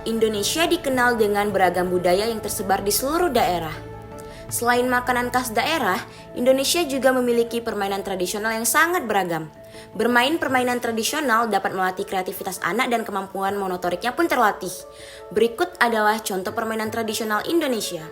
Indonesia dikenal dengan beragam budaya yang tersebar di seluruh daerah. Selain makanan khas daerah, Indonesia juga memiliki permainan tradisional yang sangat beragam. Bermain permainan tradisional dapat melatih kreativitas anak dan kemampuan motoriknya pun terlatih. Berikut adalah contoh permainan tradisional Indonesia.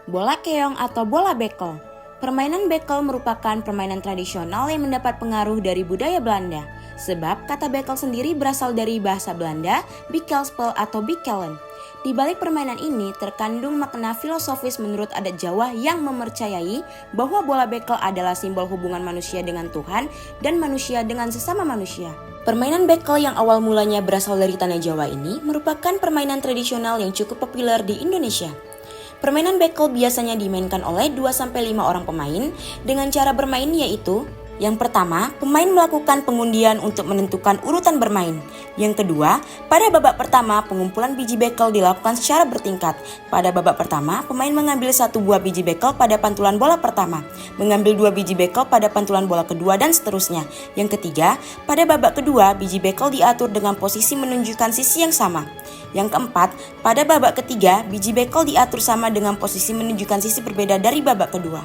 Bola keong atau bola bekel. Permainan bekel merupakan permainan tradisional yang mendapat pengaruh dari budaya Belanda. Sebab kata bekel sendiri berasal dari bahasa Belanda, bekelspel atau bekelen. Di balik permainan ini terkandung makna filosofis menurut adat Jawa yang mempercayai bahwa bola bekel adalah simbol hubungan manusia dengan Tuhan dan manusia dengan sesama manusia. Permainan bekel yang awal mulanya berasal dari tanah Jawa ini merupakan permainan tradisional yang cukup populer di Indonesia. Permainan bekel biasanya dimainkan oleh 2-5 orang pemain dengan cara bermain yaitu: yang pertama, pemain melakukan pengundian untuk menentukan urutan bermain. Yang kedua, pada babak pertama, pengumpulan biji bekel dilakukan secara bertingkat. Pada babak pertama, pemain mengambil 1 buah biji bekel pada pantulan bola pertama, mengambil 2 biji bekel pada pantulan bola kedua, dan seterusnya. Yang ketiga, pada babak kedua, biji bekel diatur dengan posisi menunjukkan sisi yang sama. Yang keempat, pada babak ketiga, biji bekel diatur sama dengan posisi menunjukkan sisi berbeda dari babak kedua.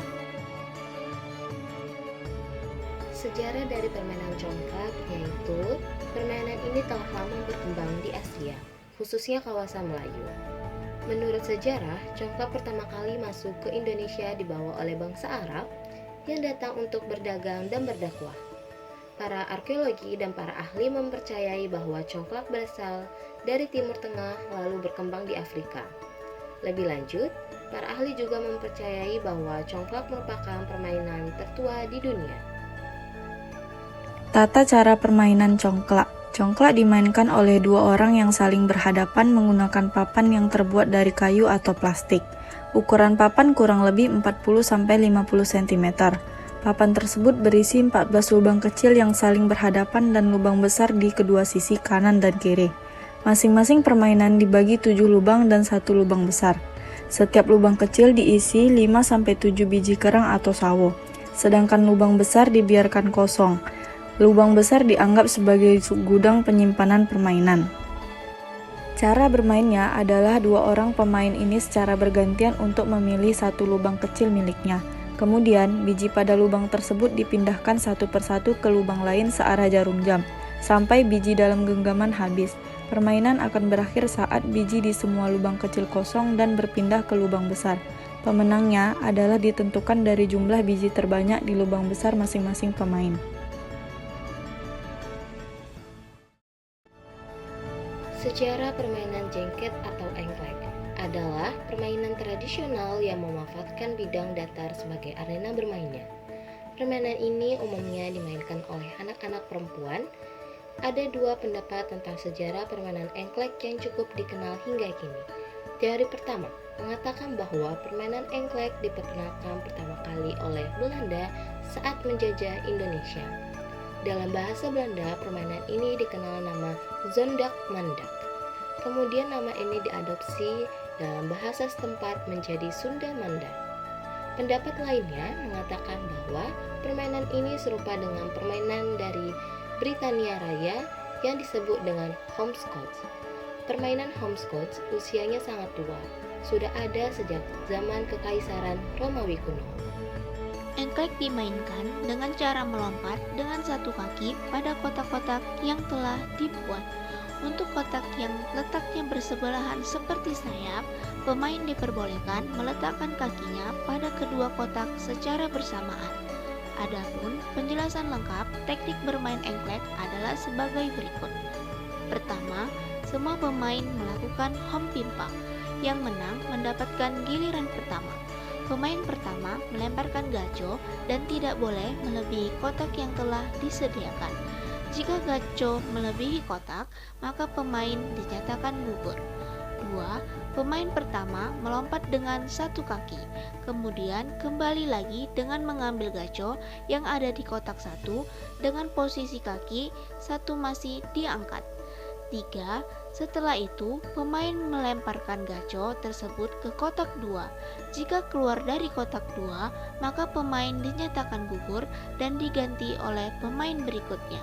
Sejarah dari permainan congklak yaitu permainan ini telah lama berkembang di Asia, khususnya kawasan Melayu. Menurut sejarah, congklak pertama kali masuk ke Indonesia dibawa oleh bangsa Arab yang datang untuk berdagang dan berdakwah. Para arkeologi dan para ahli mempercayai bahwa congklak berasal dari Timur Tengah lalu berkembang di Afrika. Lebih lanjut, para ahli juga mempercayai bahwa congklak merupakan permainan tertua di dunia. Tata cara permainan congklak. Congklak dimainkan oleh 2 orang yang saling berhadapan menggunakan papan yang terbuat dari kayu atau plastik. Ukuran papan kurang lebih 40-50 cm. Papan tersebut berisi 14 lubang kecil yang saling berhadapan dan lubang besar di kedua sisi kanan dan kiri. Masing-masing permainan dibagi 7 lubang dan 1 lubang besar. Setiap lubang kecil diisi 5-7 biji kerang atau sawo, sedangkan lubang besar dibiarkan kosong. Lubang besar dianggap sebagai gudang penyimpanan permainan. Cara bermainnya adalah 2 orang pemain ini secara bergantian untuk memilih 1 lubang kecil miliknya. Kemudian, biji pada lubang tersebut dipindahkan satu persatu ke lubang lain searah jarum jam, sampai biji dalam genggaman habis. Permainan akan berakhir saat biji di semua lubang kecil kosong dan berpindah ke lubang besar. Pemenangnya adalah ditentukan dari jumlah biji terbanyak di lubang besar masing-masing pemain. Sejarah permainan jengket atau engklek adalah permainan tradisional yang memanfaatkan bidang datar sebagai arena bermainnya. Permainan ini umumnya dimainkan oleh anak-anak perempuan. Ada 2 pendapat tentang sejarah permainan engklek yang cukup dikenal hingga kini. Teori pertama mengatakan bahwa permainan engklek diperkenalkan pertama kali oleh Belanda saat menjajah Indonesia. Dalam bahasa Belanda, permainan ini dikenal nama Zondag-Mandag. Kemudian nama ini diadopsi dalam bahasa setempat menjadi Sunda-Mandag. Pendapat lainnya mengatakan bahwa permainan ini serupa dengan permainan dari Britania Raya yang disebut dengan hopscotch. Permainan hopscotch usianya sangat tua, sudah ada sejak zaman Kekaisaran Romawi kuno. Engklek dimainkan dengan cara melompat dengan 1 kaki pada kotak-kotak yang telah dibuat. Untuk kotak yang letaknya bersebelahan seperti sayap, pemain diperbolehkan meletakkan kakinya pada kedua kotak secara bersamaan. Adapun penjelasan lengkap teknik bermain engklek adalah sebagai berikut. Pertama, semua pemain melakukan hompimpang. Yang menang mendapatkan giliran pertama. Pemain pertama melemparkan gaco dan tidak boleh melebihi kotak yang telah disediakan. Jika gaco melebihi kotak, maka pemain dinyatakan gugur. 2. Pemain pertama melompat dengan 1 kaki, kemudian kembali lagi dengan mengambil gaco yang ada di kotak 1 dengan posisi kaki 1 masih diangkat. 3. Setelah itu, pemain melemparkan gaco tersebut ke kotak 2. Jika keluar dari kotak 2, maka pemain dinyatakan gugur dan diganti oleh pemain berikutnya.